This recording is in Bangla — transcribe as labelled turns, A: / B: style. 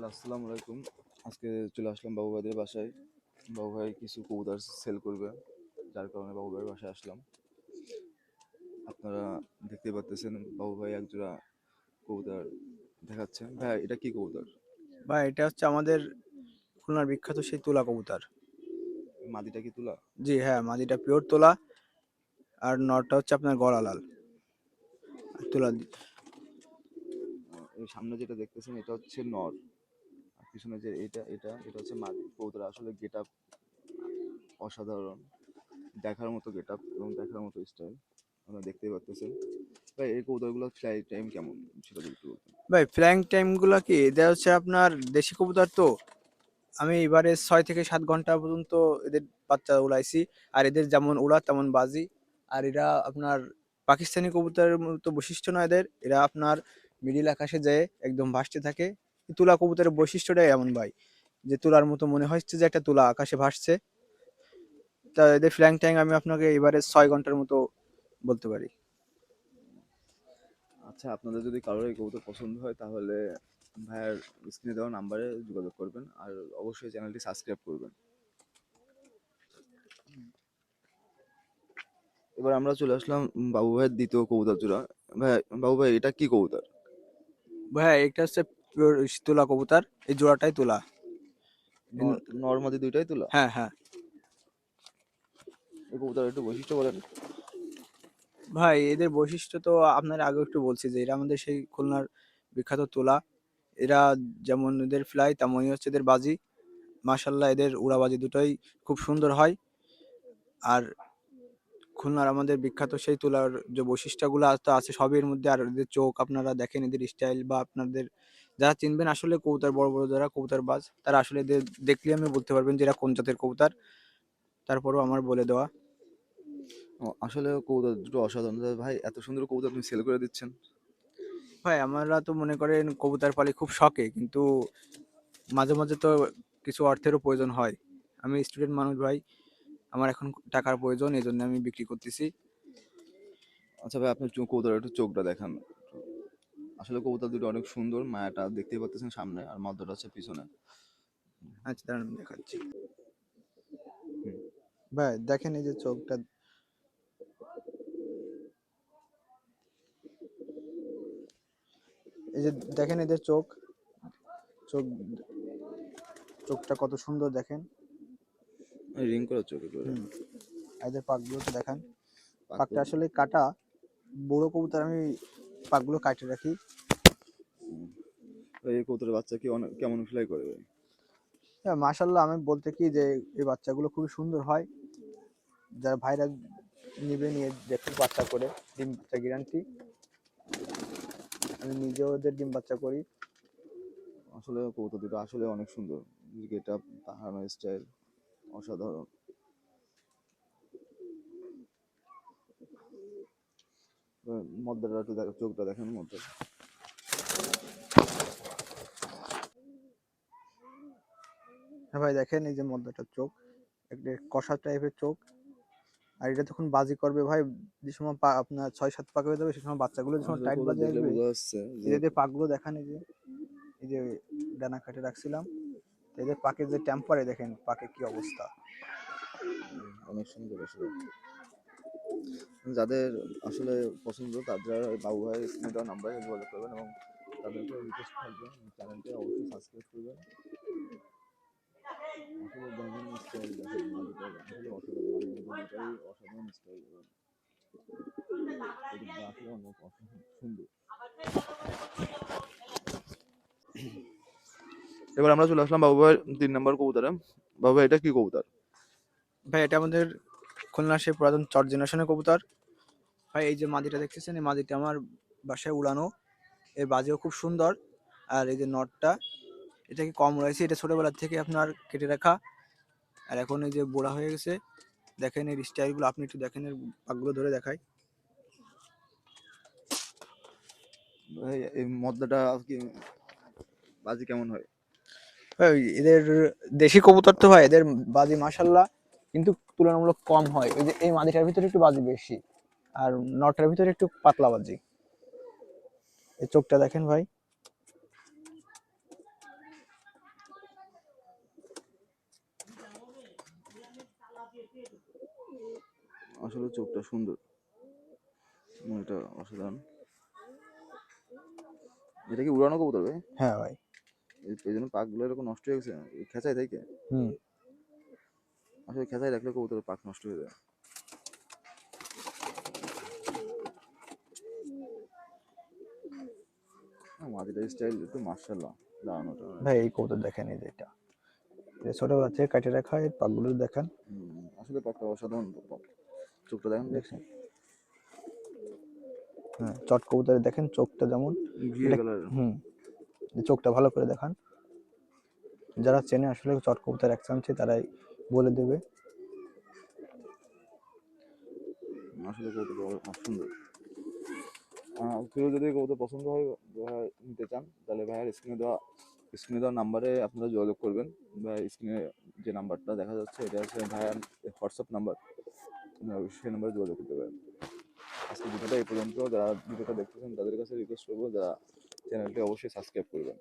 A: তাহলে আসসালামু আলাইকুম। আজকে চলে আসলাম বাবু ভাইদের বাসায়। বাবু ভাই কিছু কবুতর সেল করবে, যার কারণে বাবু ভাইয়ের বাসায় আসলাম। আপনারা দেখতে পাচ্ছেন বাবু ভাই একজোড়া কবুতর দেখাচ্ছে। ভাই এটা কি কবুতর?
B: ভাই এটা হচ্ছে আমাদের খুলনার বিখ্যাত সেই তুলা কবুতর।
A: মাদিটা কি তুলা?
B: জি হ্যাঁ, মাদিটা পিওর তোলা আর নরটা হচ্ছে আপনার গলা লাল আর তুলা
A: এই সামনে যেটা দেখতেছেন এটা হচ্ছে নর, আর পিছনে যে এটা এটা এটা হচ্ছে মাদি। কবুতর আসলে গেট আপ অসাধারণ, দেখার মতো গেট আপ এবং দেখার মতো স্টাইল আপনারা দেখতেই পাচ্ছেন। ভাই এই কবুতরগুলো ফ্লাই টাইম কেমন সেটা যদি একটু বলতেন।
B: ভাই ফ্লাইং টাইম গুলা কি এটা হচ্ছে আপনার দেশি কবুতর তো আমি এবারে 6 থেকে 7 ঘন্টা পর্যন্ত এদের বাচ্চা উড়াইছি। আর এদের যেমন উড়া তেমন বাজি। আর এরা আপনার পাকিস্তানি কবুতরের মতো বৈশিষ্ট্য নয় এদের, এরা আপনার মিডিল আকাশে যায় একদম ভাসতে থাকে। এই তুলা কবুতরের বৈশিষ্ট্যটাই এমন ভাই, যে তুলার মতো মনে হচ্ছে যে একটা তুলা আকাশে ভাসছে। তা এদের ফ্লাইং টাইম আমি আপনাকে এবারে 6 ঘন্টার মতো বলতে পারি।
A: আচ্ছা, আপনাদের যদি কারোর এই কবুতর পছন্দ হয় তাহলে ভাইয়ার স্ক্রিনে দেওয়া নাম্বারে যোগাযোগ করবেন, আর অবশ্যই চ্যানেলটি সাবস্ক্রাইব করবেন। এবার আমরা চলে আসলাম বাবু ভাইয়ের দ্বিতীয় কবুতর জোড়া। ভাই, বাবু ভাই এটা কি কবুতর?
B: ভাইয়া এটা হচ্ছে পিওর তুলা কবুতর, এই জোড়াটাই তুলা।
A: নর্মাদি দুইটাই তোলা?
B: হ্যাঁ হ্যাঁ।
A: এই কবুতর একটু বৈশিষ্ট্য বলেন।
B: ভাই এদের বৈশিষ্ট্য তো আপনার আগে একটু বলছি যে এরা আমাদের সেই খুলনার বিখ্যাত তুলা। এরা যেমন এদের ফ্লাই তেমনই হচ্ছে এদের বাজি। মাশাল্লাহ এদের উড়াবাজি দুটোই খুব সুন্দর হয়। আর খুলনার আমাদের বিখ্যাত সেই তুলার যে বৈশিষ্ট্যগুলো তো আছে সবই এর মধ্যে। আর এদের চোখ আপনারা দেখেন, এদের স্টাইল বা আপনাদের যারা চিনবেন আসলে কবুতর বড় বড় যারা কবুতর বাজ তারা আসলে এদের দেখলে আমি বলতে পারবেন যে এরা কোন জাতের কবুতর। তারপরও আমার বলে দেওয়া।
A: আসলে কবুতর দুটো অসাধারণ। ভাই এত সুন্দর কবুতর আপনি সেল করে দিচ্ছেন?
B: ভাই আমরা তো মনে করেন কবুতর পালি খুব শখে, কিন্তু মাঝে মাঝে তো কিছু অর্থেরও প্রয়োজন হয়। আমি স্টুডেন্ট মানুষ ভাই, আমার এখন টাকার প্রয়োজন, এই জন্য আমি বিক্রি করতেছি।
A: আচ্ছা ভাই, আপনি কবুতর একটু চোখটা দেখান। আসলে কবুতর দুটো অনেক সুন্দর, মায়াটা দেখতেই পাচ্ছেন সামনে, আর মাদাটা আছে পিছনে।
B: আচ্ছা দাঁড়ান আমি দেখাচ্ছি।
A: হুম।
B: ভাই দেখেন এই যে চোখটা, এই যে দেখেন এদের চোখ, চোখ চোখটা কত সুন্দর দেখেন।
A: রিং করা চোখ একেবারে।
B: হুম। আর এদের পাকগুলো তো দেখান, পাকটা
A: পাকগুলো।
B: আসলে কাটা। বড় কবুতর আমি পাকগুলো কাটে রাখি।
A: এই কবুতরের বাচ্চা কি অনেক কেমন ফ্লাই করে ভাই?
B: হ্যাঁ মাশাল্লাহ, আমি বলতে কি যে এই বাচ্চাগুলো খুবই সুন্দর হয়। যারা ভাইরা নিবে নিয়ে দেখুক বাচ্চা করে, ডিম বাচ্চা গ্যারান্টি। আমি নিজেও ওদের ডিম বাচ্চা করি।
A: আসলে কবুতর দুটো আসলে অনেক সুন্দর, গেট আপ, তাহার স্টাইল অসাধারণ। মদ্দাটা একটু চোখটা দেখেন মদ্দা।
B: হ্যাঁ ভাই দেখেন এই যে মদ্দাটার চোখ, একটা কষা টাইপের চোখ। আর এটা যখন বাজি করবে ভাই, যে সময় আপনার 6-7 পাক হয়ে যাবে সে সময় বাচ্চাগুলো যে সময়
A: আসলে
B: টাইট
A: কবুতর
B: বাজে
A: দেখলে
B: আসবে।
A: বোঝা যাচ্ছে যে
B: এদের পাকগুলো দেখান, এই যে ডানা কাটে রাখছিলাম। তো এদের পাকের যে টেম্পারে দেখেন পাকে কি অবস্থা।
A: অনেক সুন্দর। আসলে যাদের আসলে পছন্দ তারা বাবু ভাইয়ের স্ক্রিনে দেওয়া নাম্বারে যোগাযোগ করবেন, এবং তাদেরকে রিকোয়েস্ট থাকবে চ্যানেলটি অবশ্যই সাবস্ক্রাইব করবেন। আসলে দেখেন স্টাইল, দেখেন মালিকটা আসলে অসাধারণ, মালিক দুটোই অসাধারণ স্টাইল, এবং এদিকটা আসলে অনেক সুন্দর। এবার আমরা চলে আসলাম বাবু ভাইয়ের 3 নম্বর কবুতরে। বাবু ভাই এটা কি কবুতর?
B: ভাই এটা আমাদের খুলনার সেই পুরাতন চট জেনারেশনের কবুতর। ভাই এই যে মাদিটা দেখতেছেন, এই মাদিটা আমার বাসায় উড়ানো। এর বাজিও খুব সুন্দর। আর এই যে নটটা, এটাকে কম উড়াইছি, এটা ছোটবেলা থেকে আপনার কেটে রাখা। আর এখন এই যে বুড়া হয়ে গেছে। দেখেন এর স্টাইলগুলো, আপনি একটু দেখেন এর পাকগুলো ধরে দেখায়।
A: ভাই এই মদ্দাটা কি বাজি কেমন হয়?
B: ভাই এদের দেশি কবুতর তো ভাই, এদের বাজি মাশাল্লাহ কিন্তু তুলনামূলক কম হয়। ওই যে এই মাদিটার ভিতরে একটু বাজি বেশি, আর নটার ভিতরে একটু পাতলা বাজি। এই চোখটা দেখেন ভাই।
A: সুন্দর এবং এটা অসাধারণ। এটা কি উড়ানো কবুতর ভাই?
B: হ্যাঁ ভাই।
A: এই জন্য পাকগুলো এরকম নষ্ট হয়ে গেছে, খেঁচাই থেকে।
B: হুম।
A: আসলে খেঁচাই রাখলে কবুতরের পাক নষ্ট হয়ে যায়। মাদিটার স্টাইল একটু মার্শাল্লাহ দাঁড়ানোটা।
B: ভাই এই কবুতর দেখেন, এই যে এটা ছোটবেলা থেকে কাটে রাখা, এর পাগুলো দেখেন।
A: আসলে পাকটা অসাধারণ পাক। চোখটা দেখেন,
B: দেখছেন? হ্যাঁ, চট কবুতরে দেখেন চোখটা যেমন
A: ঘিয়ে
B: এটা।
A: কালার।
B: হুম, এই চোখটা ভালো করে দেখান। যারা চেনে আসলে চট কবুতর এক চামচে তারাই বলে দেবে।
A: আসলে কবুতরটা অনেক সুন্দর। কেউ যদি কবুতর পছন্দ হয় নিতে চান, তাহলে ভাইয়ার স্ক্রিনে দেওয়া নাম্বারে আপনারা যোগাযোগ করবেন। বা স্ক্রিনে যে নাম্বারটা দেখা যাচ্ছে এটা হচ্ছে ভাইয়ার হোয়াটসঅ্যাপ নাম্বার, সেই নাম্বারে যোগাযোগ করতে পারেন। আজকে ভিডিওটা এই পর্যন্ত। যারা ভিডিওটা দেখতেছেন তাদের কাছে রিকোয়েস্ট করবো যারা চ্যানেলটি অবশ্যই সাবস্ক্রাইব করবেন।